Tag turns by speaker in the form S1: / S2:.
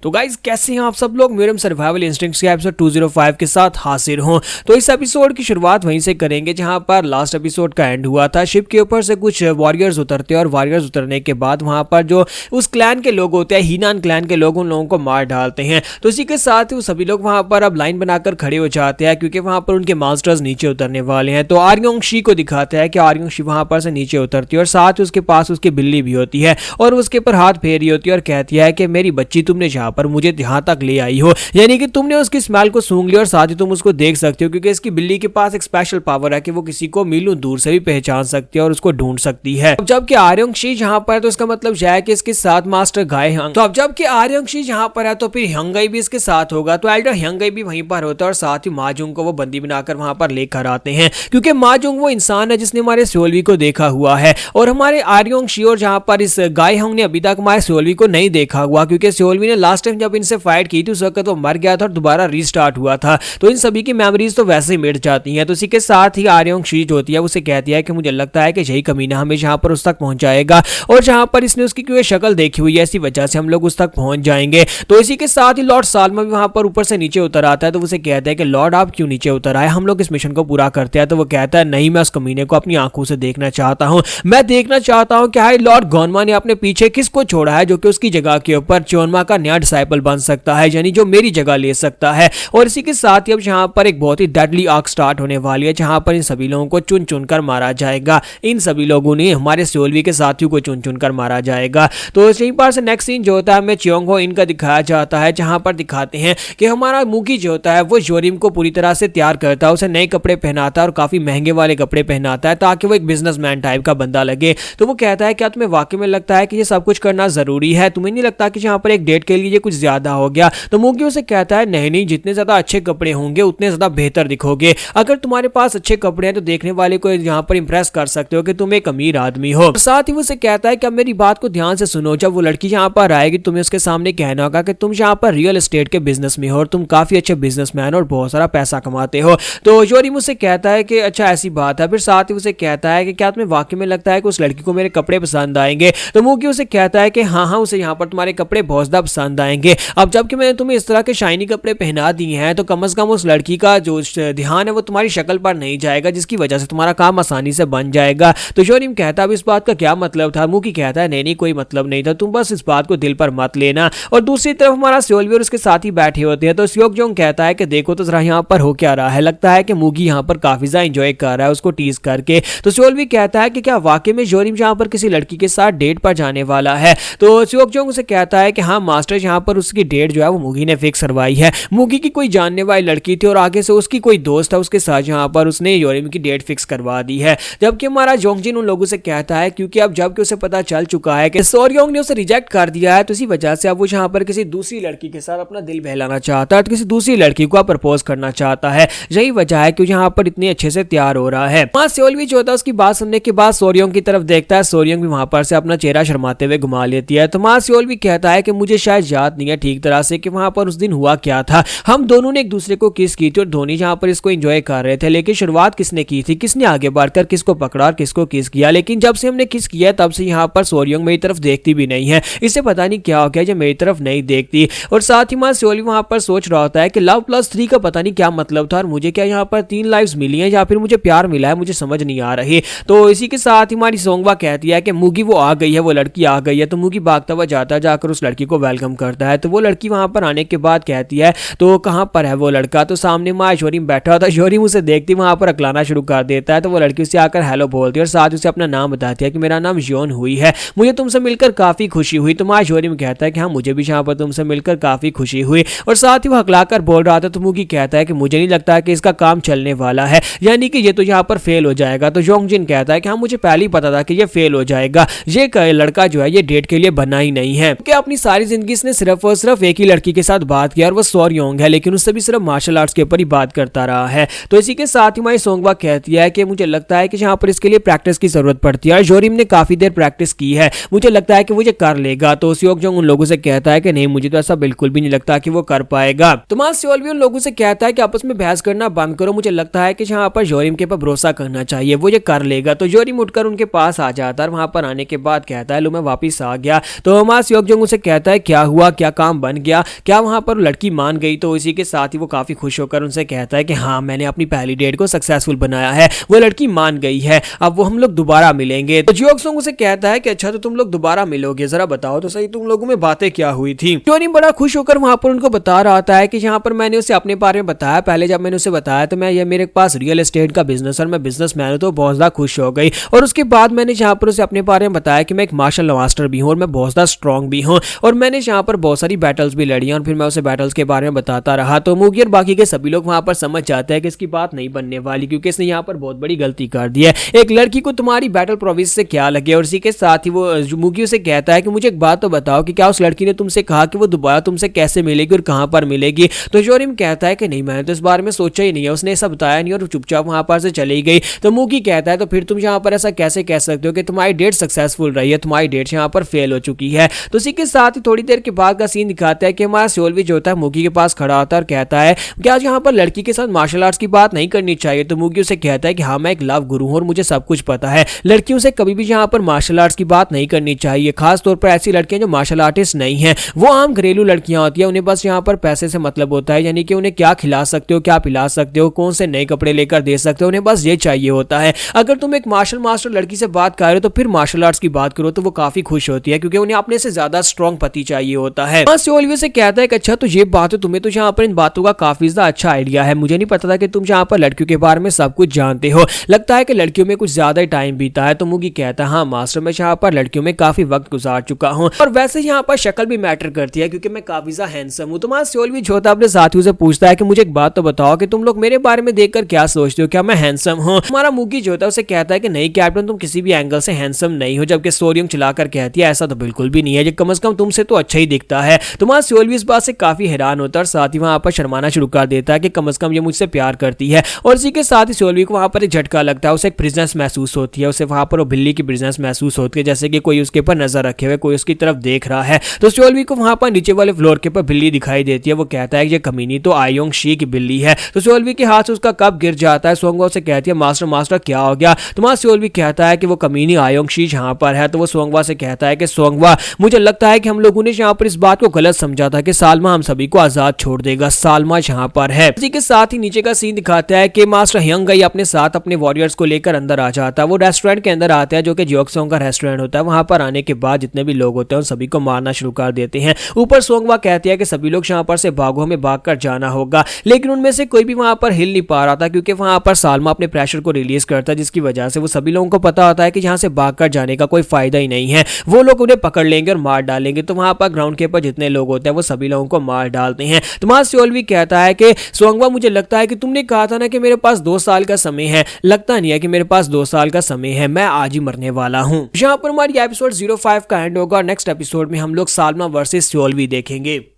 S1: तो गाइज कैसे हैं आप सब लोग। मेरम सर्वाइवल इंस्टिंक्ट्स के एपिसोड 205 के साथ हाजिर हूं। तो इस एपिसोड की शुरुआत वहीं से करेंगे जहां पर लास्ट एपिसोड का एंड हुआ था। शिप के ऊपर से कुछ वॉरियर्स उतरते हैं और वॉरियर्स उतरने के बाद वहां पर जो उस क्लैन के लोग होते हैं, हीनान क्लैन के लोग, उन लोगों को मार डालते हैं। तो इसी के साथ ही वो सभी लोग वहां पर अब लाइन बनाकर खड़े हो जाते हैं क्योंकि वहां पर उनके मास्टर्स नीचे उतरने वाले हैं। तो आर्योंग शी को दिखाता है कि आर्योंग शी वहां पर से नीचे उतरती है और साथ ही उसके पास उसकी बिल्ली भी होती है और उसके ऊपर हाथ फेर रही होती है और कहती है कि मेरी बच्ची, तुमने जहां पर मुझे यहाँ तक ले आई हो, यानी कि तुमने उसकी स्मेल को सूंघ लिया और साथ ही तुम उसको देख सकते हो क्योंकि इसकी बिल्ली के पास एक स्पेशल पावर है कि वो किसी को मीलों दूर से भी पहचान सकती है और उसको ढूंढ सकती है। अब जबकि आर्योंग शी जहां पर है तो इसका मतलब यह है कि इसके साथ मास्टर गाय हंग। तो अब जबकि आर्योंग शी जहां पर है तो फिर हंगई भी इसके साथ होगा। तो एल्डर हंगई भी वहीं पर होता है और साथ ही माजुंग को वो बंदी बनाकर वहां पर लेकर आते हैं क्योंकि माजुंग वो इंसान है जिसने हमारे सोल्वी को देखा हुआ है और हमारे आर्योंग शी और जहां पर इस गाय हंग ने अभी तक हमारे सोल्वी को नहीं देखा हुआ क्योंकि सोल्वी ने लास्ट टाइम जब इनसे फाइट की थी उस वक्त वो मर गया था और दोबारा रीस्टार्ट हुआ था। तो इन सभी की मेमोरीज तो वैसे ही मिट जाती हैं। तो इसी के साथ ही आर्योंग शी जो होती है उसे कहती है कि मुझे लगता है कि यही कमीना हमें जहां पर उस तक पहुंचाएगा और जहां पर इसने उसकी कोई शक्ल देखी हुई है इसी वजह से हम लोग उस तक पहुंच जाएंगे। तो इसी के साथ ही लॉर्ड सालमा भी वहां पर ऊपर से नीचे उतर आता है। तो उसे कहता है कि लॉर्ड आप क्यों नीचे उतर आए, हम लोग इस मिशन को पूरा करते हैं। तो वो कहता है नहीं, मैं उस कमीने को अपनी आंखों से देखना चाहता हूं। मैं देखना चाहता हूं कि हाय लॉर्ड गोनमा ने अपने पीछे किसको छोड़ा है जो कि उसकी जगह के ऊपर चोनमा का नया डिसाइपल बन सकता है, यानी जो मेरी जगह ले सकता है। और इसी के साथ ही अब यहाँ पर एक बहुत ही डेडली आर्क स्टार्ट होने वाली है जहां पर इन सभी लोगों को चुन चुन कर मारा जाएगा। इन सभी लोगों ने हमारे सोल्वी के साथियों को चुन चुन कर मारा जाएगा। तो यहीं पर से नेक्स्ट सीन जो होता है हमें चियोंग हो इनका दिखाया जाता है जहां पर दिखाते हैं कि हमारा मुगी जो होता है वो जोरिम को पूरी तरह से तैयार करता है, उसे नए कपड़े पहनाता है और काफी महंगे वाले कपड़े पहनाता है ताकि वो एक बिजनेसमैन टाइप का बंदा लगे। तो वो कहता है क्या तुम्हें वाकई में लगता है कि ये सब कुछ करना जरूरी है, तुम्हें नहीं लगता कि यहाँ पर एक डेट के लिए ये कुछ ज्यादा हो गया। तो मुगी उसे कहता है नहीं, जितने ज्यादा अच्छे कपड़े होंगे उतने ज्यादा बेहतर दिखोगे। अगर तुम्हारे पास अच्छे कपड़े हैं तो देखने वाले को यहाँ पर इंप्रेस कर सकते हो कि तुम एक अमीर आदमी हो। साथ ही वो उसे कहता है कि अब मेरी बात को ध्यान से सुनो, जब वो लड़की यहाँ पर आएगी तुम्हें उसके सामने कहना होगा कि तुम यहाँ पर रियल एस्टेट के बिजनेस में हो और तुम काफी अच्छे बिजनेसमैन और बहुत सारा पैसा कमाते हो। तो जोरिम उसे कहता है कि अच्छा ऐसी बात है। फिर साथ ही उसे कहता है कि क्या तुम्हें वाकई में लगता है कि उस लड़की को मेरे कपड़े पसंद आएंगे। तो मुगी उसे कहता है कि हाँ, उसे यहाँ पर तुम्हारे कपड़े बहुत ज्यादा पसंद आएंगे। अब जबकि मैंने तुम्हें इस तरह के शाइनी कपड़े पहना दिए हैं तो कम से कम उस लड़की का जो ध्यान है वो तुम्हारी शक्ल पर नहीं जाएगा जिसकी वजह से तुम्हारा काम आसानी से बन जाएगा। तो जोरिम कहता है इस बात का क्या मतलब था। मुगी कहता है नहीं, कोई मतलब नहीं था, तुम बस इस बात को दिल पर मत लेना। और दूसरी तरफ हमारा सोल्वी और उसके साथ ही बैठे होते हैं। तो स्योकजोंग कहता है कि देखो तो जरा यहाँ पर हो क्या रहा है, लगता है कि मुगी यहाँ पर काफी ज्यादा एंजॉय कर रहा है उसको टीज करके। तो सोल्वी कहता है कि क्या वाकई में जोरिम यहाँ पर किसी लड़की के साथ डेट पर जाने वाला है। तो स्योकजोंग उसे कहता है कि हाँ मास्टर, यहाँ पर उसकी डेट जो है वो मुगी ने फिक्स करवाई है। मुगी की कोई जानने वाली लड़की थी और आगे से उसकी कोई दोस्त है उसके साथ यहाँ पर उसने जोरिम की डेट फिक्स करवा दी है। जबकि हमारा जोंगजिन उन लोगों से कहता है क्योंकि अब जबकि उसे पता चल चुका है कि सोर्योंग ने उसे रिजेक्ट कर दिया है तो इसी वजह से अब वो यहाँ पर किसी दूसरी लड़की के साथ अपना दिल बहलाना चाहता है, तो किसी दूसरी लड़की को प्रपोज करना चाहता है। यही वजह है कि यहाँ पर इतने अच्छे से तैयार हो रहा है। वहाँ सोल्वी जो होता है उसकी बात सुनने के बाद सोर्योंग की तरफ देखता है। सोर्योंग भी वहां पर से अपना चेहरा शर्माते हुए घुमा लेती है। तो वहाँ सोल्वी कहता है कि मुझे शायद याद नहीं है ठीक तरह से कि वहां पर उस दिन हुआ क्या था। हम दोनों ने एक दूसरे को किस की थी और धोनी जहां पर इसको एंजॉय कर रहे थे, लेकिन शुरुआत किसने की थी, किसने आगे बढ़कर किसको पकड़ा और किसको किस किया। लेकिन जब से हमने किस किया तब से यहाँ पर सोर्योंग मेरी तरफ देखती भी नहीं है, इसे पता नहीं क्या हो गया जो मेरी तरफ नहीं देखती। और साथ ही मां सोल्वी वहां पर सोच रहा होता है कि लव प्लस 3 का पता नहीं क्या मतलब था और मुझे क्या यहाँ पर 3 लाइव्स मिली हैं या फिर मुझे प्यार मिला है, मुझे समझ नहीं आ रही। तो इसी के साथ ही हमारी सोंगवा कहती है कि मुगी वो आ गई है, वो लड़की आ गई है। तो मुगी भागता हुआ जाता जाकर उस लड़की को वेलकम करता है। तो वो लड़की वहां पर आने के बाद कहती है तो कहां पर है वो लड़का। तो सामने मां जोरिम बैठा होता है। जोरिम उसे देखती वहां पर अकलाना शुरू कर देता है। तो वो लड़की उसे आकर हेलो बोलती है और साथ उसे अपना नाम बताती है कि मेरा नाम योन हुई है, मुझे तुमसे मिलकर काफी खुशी हुई। तो मां जोरिम कहता है कि हाँ मुझे भी यहाँ पर तुमसे मिलकर काफी खुशी हुई। और साथ ही वो हकलाकर बोल रहा था। तो मुगी कहता है कि मुझे नहीं लगता कि इसका काम चलने वाला है, यानी कि ये तो यहाँ पर फेल हो जाएगा। तो जोंगजिन कहता है कि हाँ मुझे पहले ही पता था कि ये फेल हो जाएगा, ये लड़का जो है ये डेट के लिए बना ही नहीं है कि अपनी सारी जिंदगी इसने सिर्फ और सिर्फ एक ही लड़की के साथ बात किया और वो सोर्योंग है, लेकिन उससे भी सिर्फ मार्शल आर्ट्स के ऊपर ही बात करता रहा है। तो इसी के साथ ही माई सोंगवा कहती है कि मुझे लगता है कि यहाँ पर इसके लिए प्रैक्टिस की जरूरत पड़ती है। जोरिम ने काफी देर प्रैक्टिस की है, मुझे लगता है कि वो ये कर लेगा। तो स्योकजोंग उन लोगों से कहता है कि नहीं मुझे तो ऐसा बिल्कुल भी नहीं लगता कि वो कर पाएगा। तो मां सोल्वी उन लोगों से कहता है कि आपस में बहस करना बंद करो, मुझे लगता है कि यहाँ पर जोरिम के ऊपर भरोसा करना चाहिए, वो ये कर लेगा। तो जोरिम उठकर उनके पास आ जाता है और वहां पर आने के बाद कहता है लो मैं वापिस आ गया। तो मां स्योकजोंग उसे कहता है क्या हुआ, हुआ, क्या काम बन गया, क्या वहां पर लड़की मान गई। तो इसी के साथ ही वो काफी खुश होकर उनसे कहता है कि हाँ, मैंने अपनी पहली डेट को सक्सेसफुल बनाया है, वो लड़की मान गई है, अब वो हम लोग दोबारा मिलेंगे। तो जियोंग सुंग उसे कहता है कि अच्छा, तो तुम लोग दोबारा मिलोगे, जरा बताओ तो सही तुम लोगों में बातें क्या हुई थी। टोनी बड़ा खुश होकर वहां पर उनको बता रहा था कि यहाँ पर मैंने उसे अपने बारे में बताया। पहले जब मैंने उसे बताया तो मैं ये मेरे पास रियल एस्टेट का बिजनेस और मैं बिजनेसमैन हूं, तो बहुत ज्यादा खुश हो गई। और उसके बाद मैंने जहाँ पर उसे अपने बारे में बताया कि मैं एक मार्शल मास्टर भी हूँ और मैं बहुत ज्यादा स्ट्रॉन्ग भी हूँ और मैंने यहाँ पर बहुत सारी बैटल्स भी लड़ी हैं। और फिर मैं उसे बैटल्स के बारे में बताता रहा। तो मूगी और बाकी के सभी लोग वहां पर समझ जाते हैं कि इसकी बात नहीं बनने वाली, क्योंकि इसने यहाँ पर बहुत बड़ी गलती कर दी है। एक लड़की को तुम्हारी बैटल प्रोविस से क्या लगे। और इसी के साथ ही वो मूगी उसे कहता है कि मुझे एक बात तो बताओ कि क्या उस लड़की ने तुमसे कहा कि वो दोबारा तुमसे कैसे मिलेगी और कहां पर मिलेगी। तो जोरिम कहता है कि नहीं, मैंने तो इस बारे में सोचा ही नहीं है, उसने ऐसा बताया नहीं और चुपचाप वहां पर से चली गई। तो मूगी कहता है तो फिर तुम यहाँ पर ऐसा कैसे कह सकते हो कि तुम्हारी डेट सक्सेसफुल रही है, तुम्हारी डेट यहाँ पर फेल हो चुकी है। तो इसी के साथ ही थोड़ी देर के बाद का सीन दिखाता है कि हमारा सोल्वी जो होता है मूगी के पास खड़ा होता है और कहता है कि आज यहाँ पर लड़की के साथ मार्शल आर्ट्स की बात नहीं करनी चाहिए। तो मूगी उसे कहता है कि हाँ, मैं एक लव गुरु हूँ और मुझे सब कुछ पता है, लड़कियों से कभी भी यहाँ पर मार्शल आर्ट्स की बात नहीं करनी चाहिए, खास तौर पर ऐसी लड़कियां जो मार्शल आर्टिस्ट नहीं है। वो आम घरेलू लड़कियां होती है, उन्हें बस यहाँ पर पैसे से मतलब होता है, यानी कि उन्हें क्या खिला सकते हो, क्या पिला सकते हो, कौन से नए कपड़े लेकर दे सकते हो, उन्हें बस ये चाहिए होता है। अगर तुम एक मार्शल मास्टर लड़की से बात कर रहे हो तो फिर मार्शल आर्ट्स की बात करो, तो वो काफी खुश होती है क्योंकि उन्हें अपने से ज्यादा स्ट्रॉन्ग पति चाहिए होता है। सोल्वी से कहता है कि अच्छा, तो ये बात है, तुम्हें तो यहाँ पर इन बातों का काफी ज्यादा अच्छा आइडिया है, मुझे नहीं पता था कि तुम यहाँ पर लड़कियों के बारे में सब कुछ जानते हो, लगता है कि लड़कियों में कुछ ज्यादा ही टाइम बीता है। तो मूगी कहता है हाँ मास्टर, मैं यहाँ पर लड़कियों में काफी वक्त गुजार चुका हूँ और वैसे यहाँ पर शक्ल भी मैटर करती है क्योंकि मैं काफी ज्यादा हैंडसम हूँ। तुम्हारा सोल्वी छोटा अपने साथियों से पूछता है कि मुझे एक बात तो बताओ कि तुम लोग मेरे बारे में देखकर क्या सोचते हो, क्या मैं हैंडसम हूँ। तुम्हारा मूगी जो होता है उसे कहता है कि नहीं कैप्टन, तुम किसी भी एंगल से हैंडसम नहीं हो। जबकि सोरियम चलाकर कहती है ऐसा तो बिल्कुल भी नहीं है, कम से कम तुमसे तो अच्छा ही दिखता है। तुम्हारा सोल्वी इस बात से काफी हैरान होता है और साथ ही वहां पर शर्माना शुरू कर देता है कि कम से कम ये मुझसे प्यार करती है। और इसी के साथ ही सोल्वी को वहां पर एक झटका लगता है, उसे एक प्रिजनेस महसूस होती है, उसे वहां पर वो बिल्ली की प्रिजनेस महसूस होती है, जैसे कि कोई उसके ऊपर नजर रखे हुए, कोई उसकी तरफ देख रहा है। तो सोल्वी को वहां पर नीचे वाले फ्लोर के ऊपर बिल्ली दिखाई देती है। वो कहता है कि ये कमीनी तो आयोंग शी की बिल्ली है। तो सोल्वी के हाथ से उसका कप गिर जाता है। सोंगवा उसे कहती है मास्टर मास्टर क्या हो गया। तुम्हारा सोल्वी कहता है कि वो कमीनी आयोंग शी जहां पर है। तो वो सोंगवा से कहता है कि सोंगवा, मुझे लगता है कि हम लोगों ने यहाँ पर इस बात को गलत समझा था कि सालमा हम सभी को आजाद छोड़ देगा, सालमा जहां पर है। इसी के साथ ही नीचे का सीन दिखाता है कि मास्टर हयंग अपने साथ अपने वॉरियर्स को लेकर अंदर आ जाता है। वो रेस्टोरेंट के अंदर आते हैं जो कि जियोक्सोंग का रेस्टोरेंट होता है। वहां पर आने के बाद जितने भी लोग होते हैं उन सभी को मारना शुरू कर देते हैं। ऊपर सोंगवा कहती है कि सभी लोग यहाँ पर से भागो, हमें भागकर जाना होगा, लेकिन उनमें से कोई भी वहां पर हिल नहीं पा रहा था क्योंकि वहां पर सालमा अपने प्रेशर को रिलीज करता है, जिसकी वजह से वो सभी लोगों को पता होता है कि यहाँ से भागकर जाने का कोई फायदा ही नहीं है, वो लोग उन्हें पकड़ लेंगे और मार डालेंगे। तो वहां पर ग्राउंड के ऊपर जितने लोग होते हैं वो सभी लोगों को मार डालते हैं। तुम्हारा सोल्वी कहता है कि सोंगवा, मुझे लगता है कि तुमने कहा था ना कि मेरे पास 2 साल का समय है, लगता नहीं है कि मेरे पास 2 साल का समय है, मैं आज ही मरने वाला हूँ। यहाँ पर हमारी एपिसोड 05 का एंड होगा और नेक्स्ट एपिसोड में हम लोग सालमा वर्सेस सोल्वी देखेंगे।